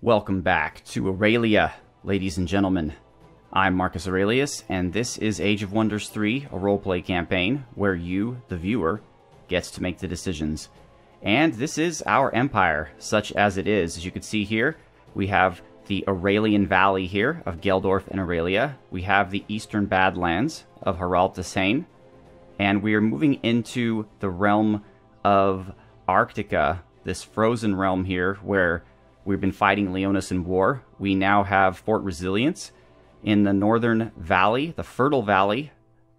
Welcome back to Aurelia, ladies and gentlemen. I'm Marcus Aurelius, and this is Age of Wonders 3, a roleplay campaign where you, the viewer, gets to make the decisions. And this is our empire, such as it is. As you can see here, we have the Aurelian Valley here of Geldorf and Aurelia. We have the Eastern Badlands of Harald Deshain, and we are moving into the realm of Arctica, this frozen realm here where we've been fighting Leonis in war. We now have Fort Resilience in the northern valley, the fertile valley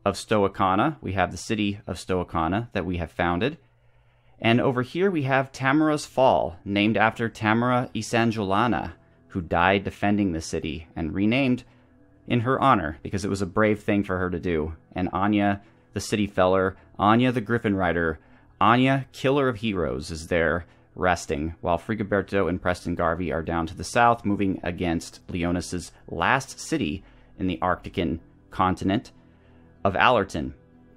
of Stoacana. We have the city of Stoacana that we have founded. And over here we have Tamara's Fall, named after Tamara Isanjolana, who died defending the city and renamed in her honor because it was a brave thing for her to do. And Anya, the city feller, Anya the Griffin Rider, Anya, Killer of Heroes, is there resting, while Frigiberto and Preston Garvey are down to the south, moving against Leonis's last city in the Arctican continent of Allerton.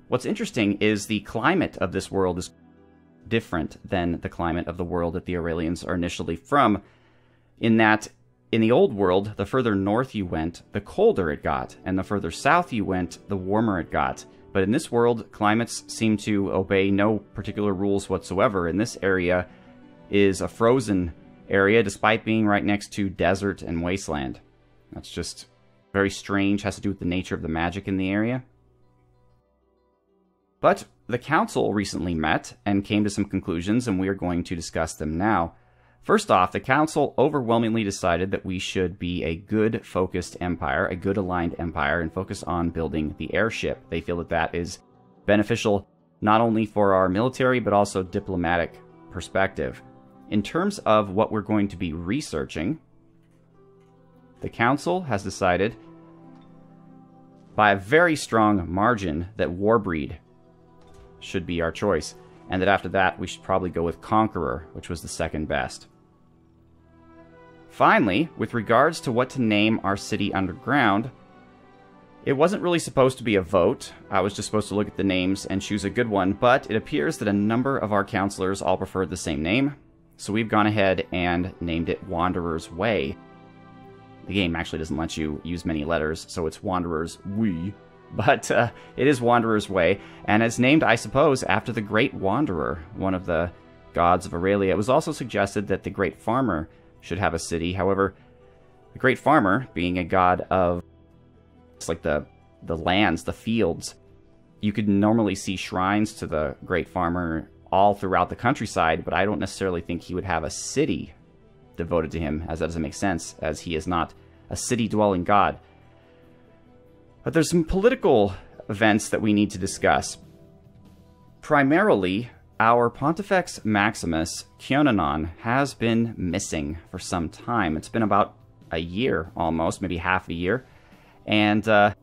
What's interesting is the climate of this world is different than the climate of the world that the Aurelians are initially from, in that in the old world, the further north you went, the colder it got, and the further south you went, the warmer it got. But in this world, climates seem to obey no particular rules whatsoever. In this area is a frozen area, despite being right next to desert and wasteland. That's just very strange, has to do with the nature of the magic in the area. But the council recently met and came to some conclusions, and we are going to discuss them now. First off, the council overwhelmingly decided that we should be a good focused empire, a good aligned empire, and focus on building the airship. They feel that that is beneficial not only for our military, but also diplomatic perspective. In terms of what we're going to be researching, the council has decided by a very strong margin that Warbreed should be our choice, and that after that we should probably go with Conqueror, which was the second best. Finally, with regards to what to name our city underground, it wasn't really supposed to be a vote. I was just supposed to look at the names and choose a good one, but it appears that a number of our counselors all preferred the same name, so we've gone ahead and named it Wanderer's Way. The game actually doesn't let you use many letters, so it's Wanderer's We, but it is Wanderer's Way, and it's named, I suppose, after the Great Wanderer, one of the gods of Aurelia. It was also suggested that the Great Farmer should have a city. However, the Great Farmer, being a god of, it's like the lands, the fields, you could normally see shrines to the Great Farmer all throughout the countryside, but I don't necessarily think he would have a city devoted to him, as that doesn't make sense, as he is not a city-dwelling god. But there's some political events that we need to discuss. Primarily, our Pontifex Maximus, Kyonanon, has been missing for some time. It's been about a year, almost, maybe half a year. And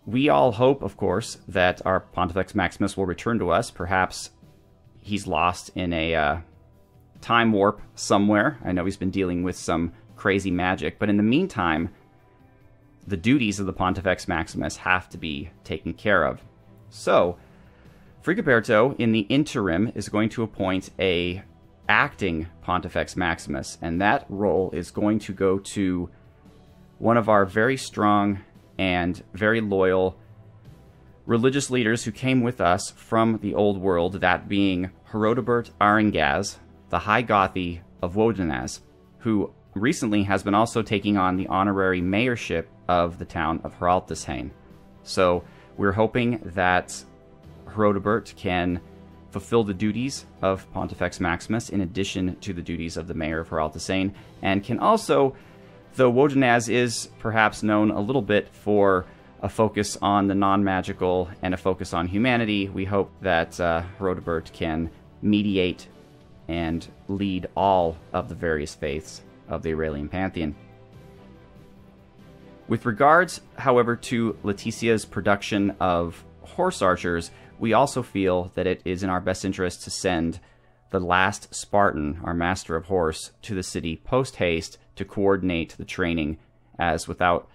we all hope, of course, that our Pontifex Maximus will return to us. Perhaps he's lost in a time warp somewhere. I know he's been dealing with some crazy magic. But in the meantime, the duties of the Pontifex Maximus have to be taken care of. So, Frigiberto, in the interim, is going to appoint a acting Pontifex Maximus, and that role is going to go to one of our very strong and very loyal religious leaders who came with us from the old world, that being Herodobert Aringaz, the High Gothi of Wodenaz, who recently has been also taking on the honorary mayorship of the town of Harald Deshain. So we're hoping that Herodobert can fulfill the duties of Pontifex Maximus in addition to the duties of the mayor of Harald Deshain, and can also, though Wodenaz is perhaps known a little bit for a focus on the non-magical and a focus on humanity, we hope that Herodobert can mediate and lead all of the various faiths of the Aurelian Pantheon. With regards, however, to Leticia's production of horse archers, we also feel that it is in our best interest to send the last Spartan, our master of horse, to the city post-haste to coordinate the training, as without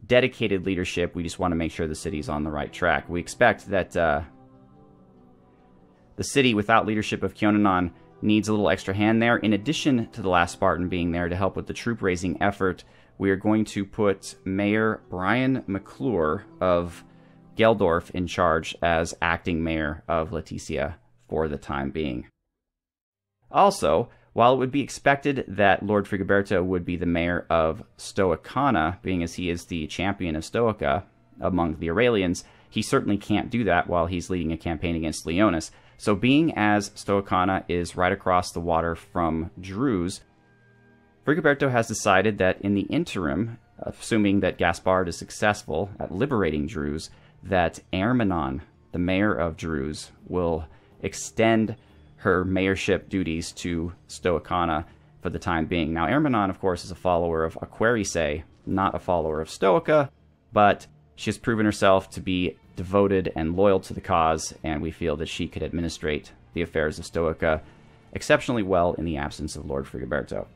dedicated leadership, we just want to make sure the city's on the right track. We expect that the city, without leadership of Kyonanon, needs a little extra hand there. In addition to the last Spartan being there to help with the troop-raising effort, we are going to put Mayor Brian McClure of Geldorf in charge as acting mayor of Leticia for the time being. Also, while it would be expected that Lord Frigoberto would be the mayor of Stoicana, being as he is the champion of Stoica among the Aurelians, he certainly can't do that while he's leading a campaign against Leonis. So being as Stoicana is right across the water from Droos, Frigoberto has decided that in the interim, assuming that Gaspard is successful at liberating Droos, that Ermenon, the mayor of Droos, will extend her mayorship duties to Stoicana for the time being. Now, Ermenon, of course, is a follower of Aquarice, not a follower of Stoica, but she has proven herself to be devoted and loyal to the cause, and we feel that she could administrate the affairs of Stoica exceptionally well in the absence of Lord Frigoberto.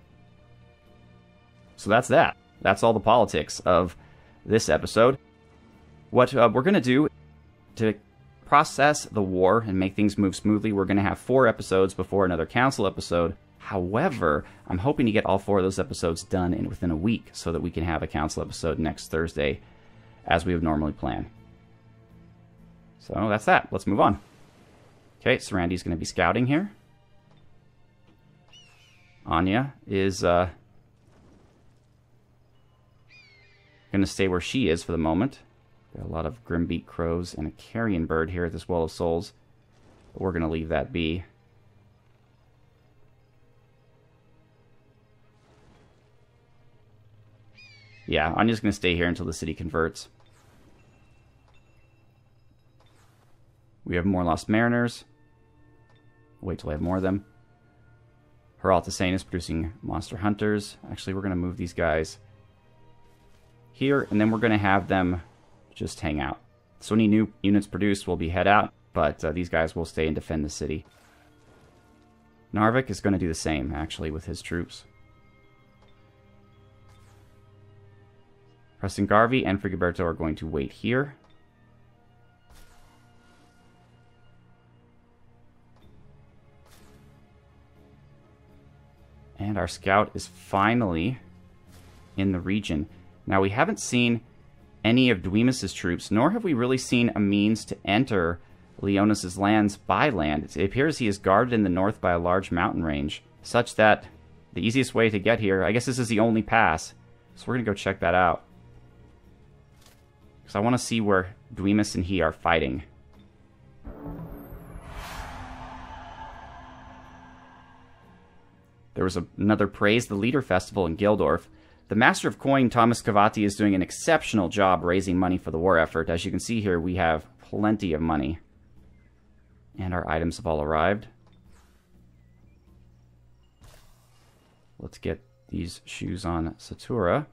So that's that. That's all the politics of this episode. What we're going to do to process the war and make things move smoothly, we're going to have 4 episodes before another council episode. However, I'm hoping to get all 4 of those episodes done within a week so that we can have a council episode next Thursday as we would normally plan. So that's that. Let's move on. Okay, Sarandi's going to be scouting here. Anya is going to stay where she is for the moment. Got a lot of Grimbeak crows and a carrion bird here at this Well of Souls. But we're going to leave that be. Yeah, Anya's going to stay here until the city converts. We have more Lost Mariners. Wait till I have more of them. Heraltisane is producing Monster Hunters. Actually, we're going to move these guys here, and then we're going to have them just hang out. So any new units produced will be head out, but these guys will stay and defend the city. Narvik is going to do the same, actually, with his troops. Preston Garvey and Frigoberto are going to wait here. And our scout is finally in the region. Now, we haven't seen any of Dwemus's troops, nor have we really seen a means to enter Leonis's lands by land. It appears he is guarded in the north by a large mountain range, such that the easiest way to get here, I guess this is the only pass, so we're going to go check that out. Because I want to see where Dwemus and he are fighting. There was another Praise the Leader festival in Geldorf. The Master of Coin, Thomas Cavati, is doing an exceptional job raising money for the war effort. As you can see here, we have plenty of money. And our items have all arrived. Let's get these shoes on Satura.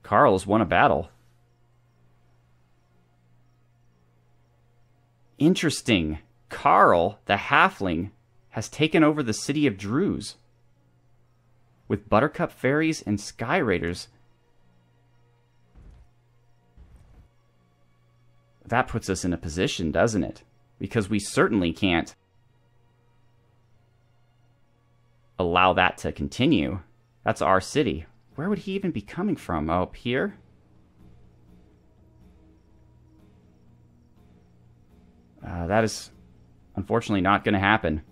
Carl has won a battle. Interesting. Carl, the halfling, has taken over the city of Droos. With Buttercup Fairies and Sky Raiders. That puts us in a position, doesn't it? Because we certainly can't allow that to continue. That's our city. Where would he even be coming from? Oh, up here? That is unfortunately not going to happen.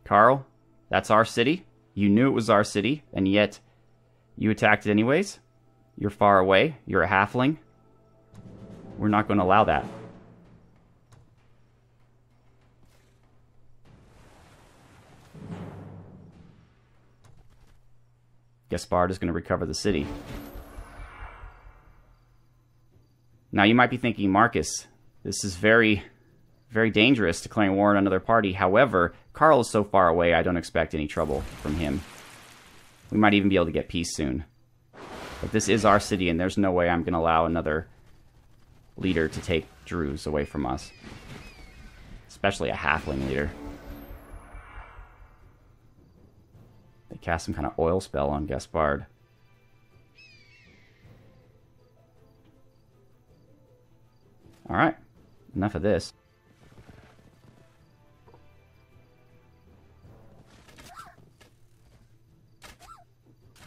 Carl, that's our city. You knew it was our city, and yet you attacked it anyways. You're far away. You're a halfling. We're not going to allow that. Gaspard is going to recover the city. Now you might be thinking, Marcus, this is very, very dangerous, declaring war on another party. However, Carl is so far away, I don't expect any trouble from him. We might even be able to get peace soon. But this is our city, and there's no way I'm going to allow another leader to take Droos away from us. Especially a halfling leader. They cast some kind of oil spell on Gaspard. Alright, enough of this.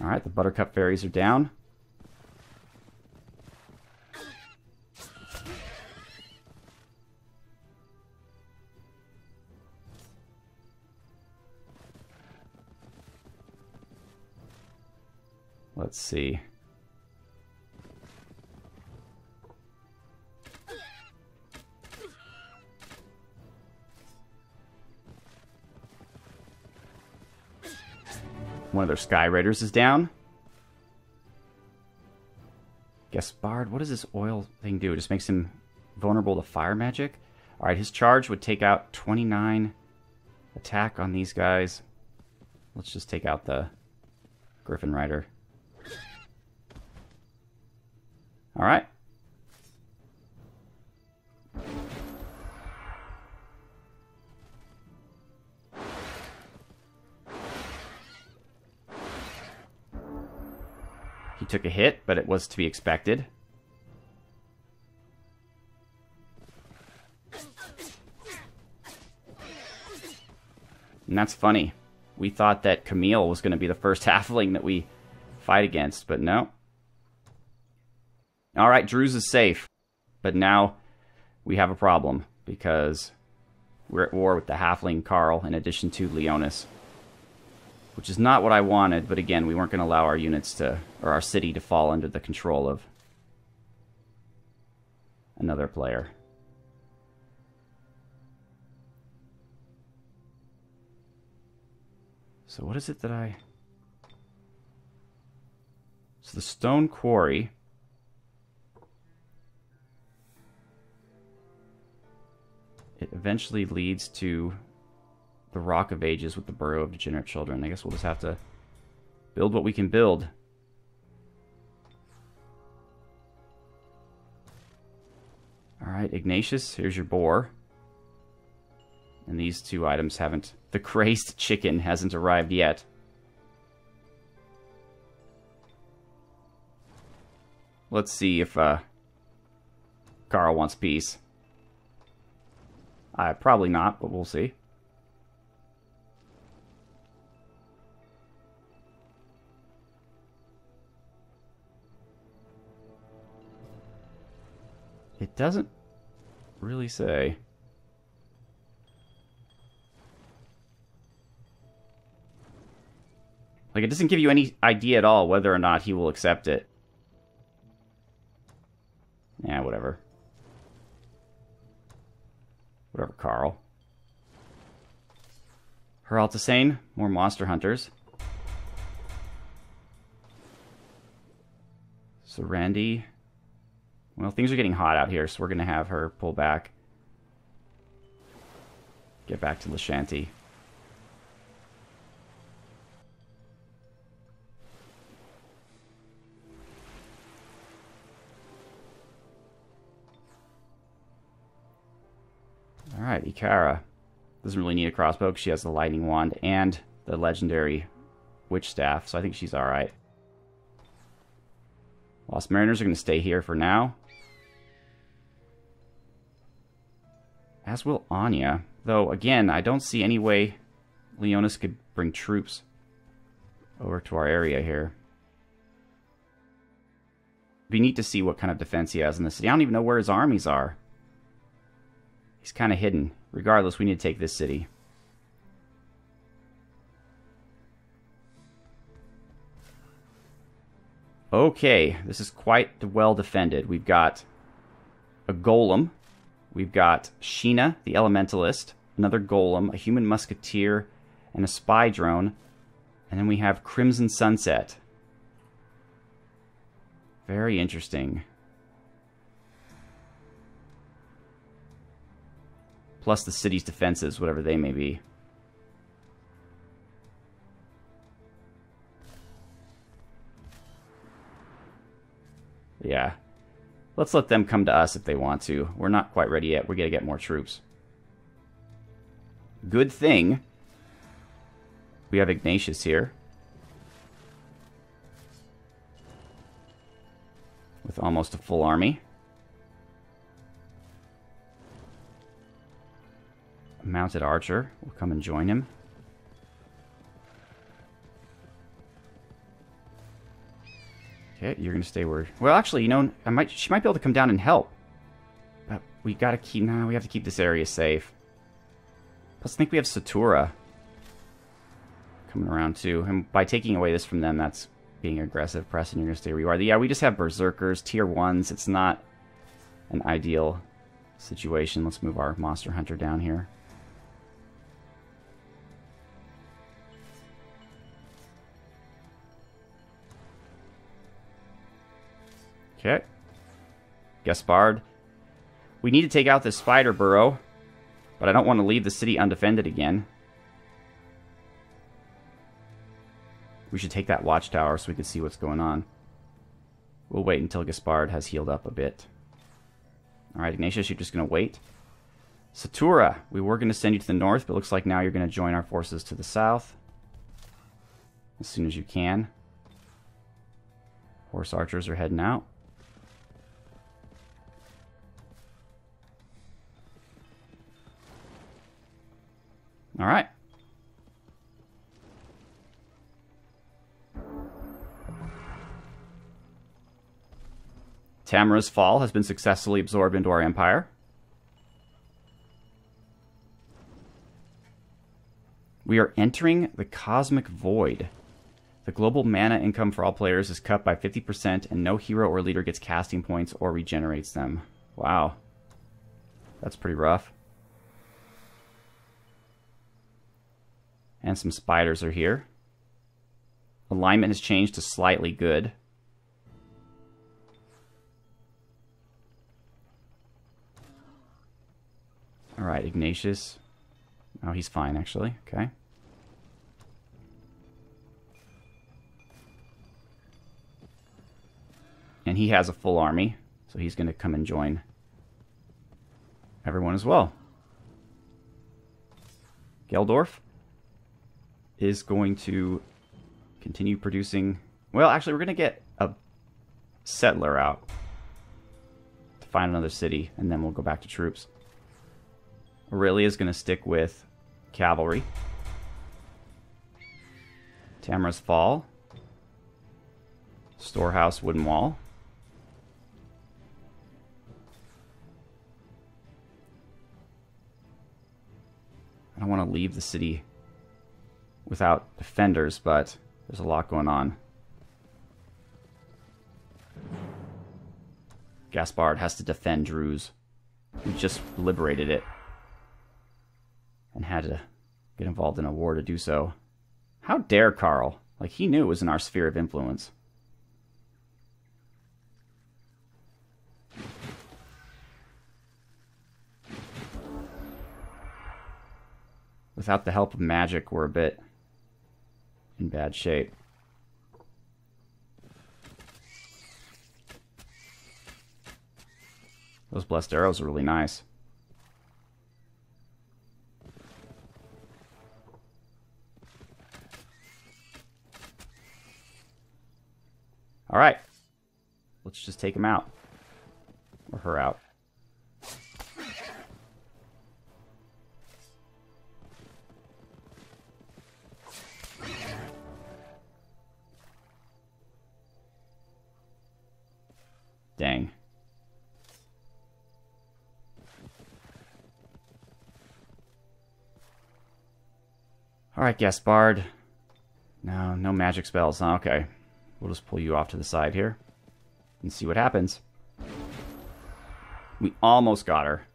Alright, the Buttercup Fairies are down. Let's see. One of their Sky Raiders is down. Gaspard, what does this oil thing do? It just makes him vulnerable to fire magic? Alright, his charge would take out 29 attack on these guys. Let's just take out the Griffin Rider. Alright. He took a hit, but it was to be expected. And that's funny. We thought that Camille was going to be the first halfling that we fight against, but no. Alright, Droos is safe. But now we have a problem, because we're at war with the halfling Carl in addition to Leonis. Which is not what I wanted, but again, we weren't going to allow our units to, or our city to fall under the control of another player. So what is it that I... So the stone quarry... It eventually leads to the Rock of Ages with the Burrow of Degenerate Children. I guess we'll just have to build what we can build. Alright, Ignatius, here's your boar. And these two items haven't... The crazed chicken hasn't arrived yet. Let's see if Carl wants peace. Probably not, but we'll see. It doesn't really say. Like, it doesn't give you any idea at all whether or not he will accept it. Yeah, whatever. Whatever, Carl. Heraltisane, more monster hunters. So Randy... Well, things are getting hot out here, so we're going to have her pull back. Get back to Lashanti. Alright, Ikara. Doesn't really need a crossbow because she has the lightning wand and the legendary witch staff, so I think she's alright. Lost Mariners are going to stay here for now. As will Anya. Though, again, I don't see any way Leonis could bring troops over to our area here. It'd be neat to see what kind of defense he has in the city. I don't even know where his armies are. He's kind of hidden. Regardless, we need to take this city. Okay, this is quite well defended. We've got a golem. We've got Sheena, the elementalist. Another golem, a human musketeer, and a spy drone. And then we have Crimson Sunset. Very interesting. Plus the city's defenses, whatever they may be. Yeah. Let's let them come to us if they want to. We're not quite ready yet. We're going to get more troops. Good thing we have Ignatius here. with almost a full army. A mounted archer will come and join him. Okay, you're gonna stay where... Well, actually, you know, she might be able to come down and help. But we gotta keep... No, we have to keep this area safe. Plus, I think we have Satura coming around, too. And by taking away this from them, that's being aggressive. Preston, you're gonna stay where you are. Yeah, we just have Berserkers, tier 1s. It's not an ideal situation. Let's move our Monster Hunter down here. Okay. Gaspard. We need to take out this spider burrow, but I don't want to leave the city undefended again. We should take that watchtower so we can see what's going on. We'll wait until Gaspard has healed up a bit. Alright, Ignatius, you're just going to wait. Satura, we were going to send you to the north, but it looks like now you're going to join our forces to the south. As soon as you can. Horse archers are heading out. Alright. Tamara's Fall has been successfully absorbed into our empire. We are entering the Cosmic Void. The global mana income for all players is cut by 50%, and no hero or leader gets casting points or regenerates them. Wow. That's pretty rough. And some spiders are here. Alignment has changed to slightly good. Alright, Ignatius. Oh, he's fine, actually. Okay. And he has a full army, so he's going to come and join everyone as well. Geldorf is going to continue producing... Well, actually, we're going to get a settler out to find another city, and then we'll go back to troops. Aurelia is going to stick with cavalry. Tamara's Fall. Storehouse, Wooden Wall. I don't want to leave the city without defenders, but there's a lot going on. Gaspard has to defend Droos. We just liberated it. And had to get involved in a war to do so. How dare Carl? Like, he knew it was in our sphere of influence. Without the help of magic, we're a bit in bad shape. Those blessed arrows are really nice. Alright. Let's just take him out. Or her out. Dang. Alright, Gaspard. No magic spells. Huh? Okay. We'll just pull you off to the side here and see what happens. We almost got her.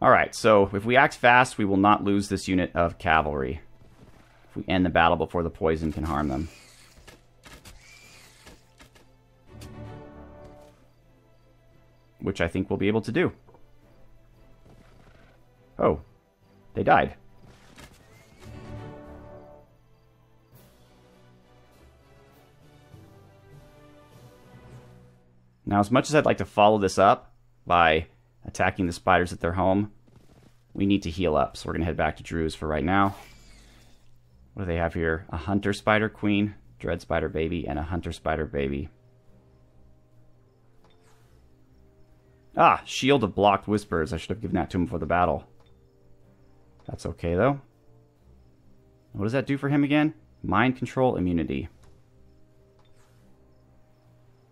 Alright, so if we act fast, we will not lose this unit of cavalry. If we end the battle before the poison can harm them. Which I think we'll be able to do. Oh. They died. Now, as much as I'd like to follow this up by attacking the spiders at their home, we need to heal up. So we're going to head back to Droos for right now. What do they have here? A hunter spider queen, dread spider baby, and a hunter spider baby. Ah, shield of blocked whispers. I should have given that to him before the battle. That's okay, though. What does that do for him again? Mind control immunity.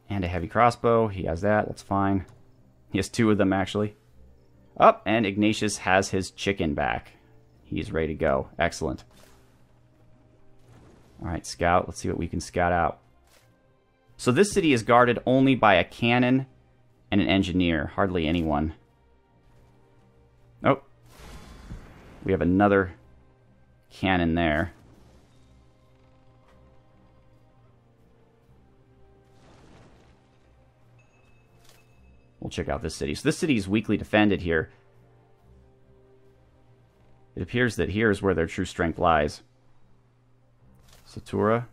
And a heavy crossbow. He has that. That's fine. He has 2 of them, actually. Up, and Ignatius has his chicken back. He's ready to go. Excellent. Alright, scout. Let's see what we can scout out. So this city is guarded only by a cannon and an engineer. Hardly anyone. Oh. We have another cannon there. We'll check out this city. So this city is weakly defended here. It appears that here is where their true strength lies. Satura.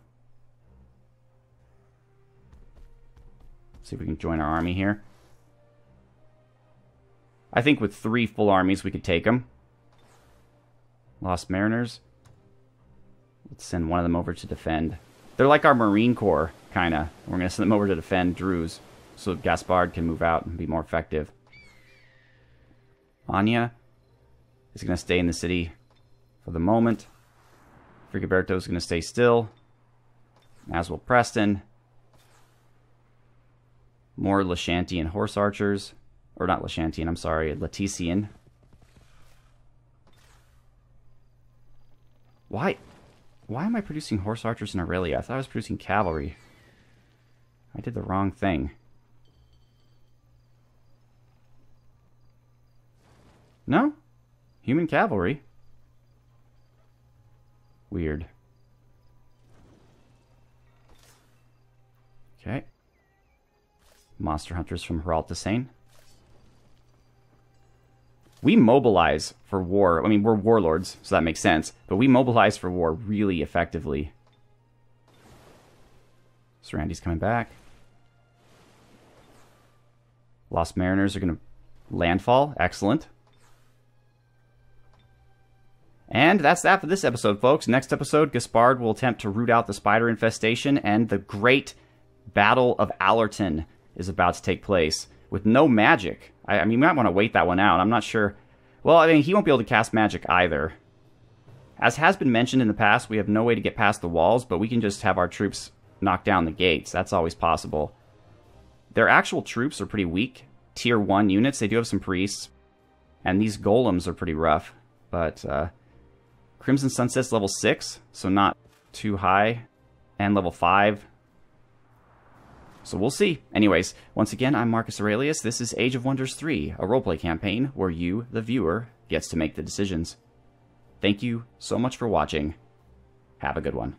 See if we can join our army here. I think with 3 full armies we could take them. Lost Mariners. Let's send one of them over to defend. They're like our Marine Corps, kind of. We're going to send them over to defend Droos, so Gaspard can move out and be more effective. Anya is going to stay in the city for the moment. Frigoberto is going to stay still, as will Preston. More Lashantian horse archers. Or not Lashantian, I'm sorry, Latician. Why am I producing horse archers in Aurelia? I thought I was producing cavalry. I did the wrong thing. No? Human cavalry? Weird. Okay. Monster hunters from Herald to Seine. We mobilize for war. I mean, we're warlords, so that makes sense. But we mobilize for war really effectively. Sarandy's coming back. Lost Mariners are going to landfall. Excellent. And that's that for this episode, folks. Next episode, Gaspard will attempt to root out the spider infestation, and the great Battle of Allerton is about to take place with no magic. I mean, you might want to wait that one out. I'm not sure. Well, I mean, he won't be able to cast magic either. As has been mentioned in the past, we have no way to get past the walls, but we can just have our troops knock down the gates. That's always possible. Their actual troops are pretty weak. Tier 1 units. They do have some priests. And these golems are pretty rough. But, Crimson Sunset's level 6, so not too high. And level 5. So we'll see. Anyways, once again, I'm Marcus Aurelius. This is Age of Wonders 3, a roleplay campaign where you, the viewer, gets to make the decisions. Thank you so much for watching. Have a good one.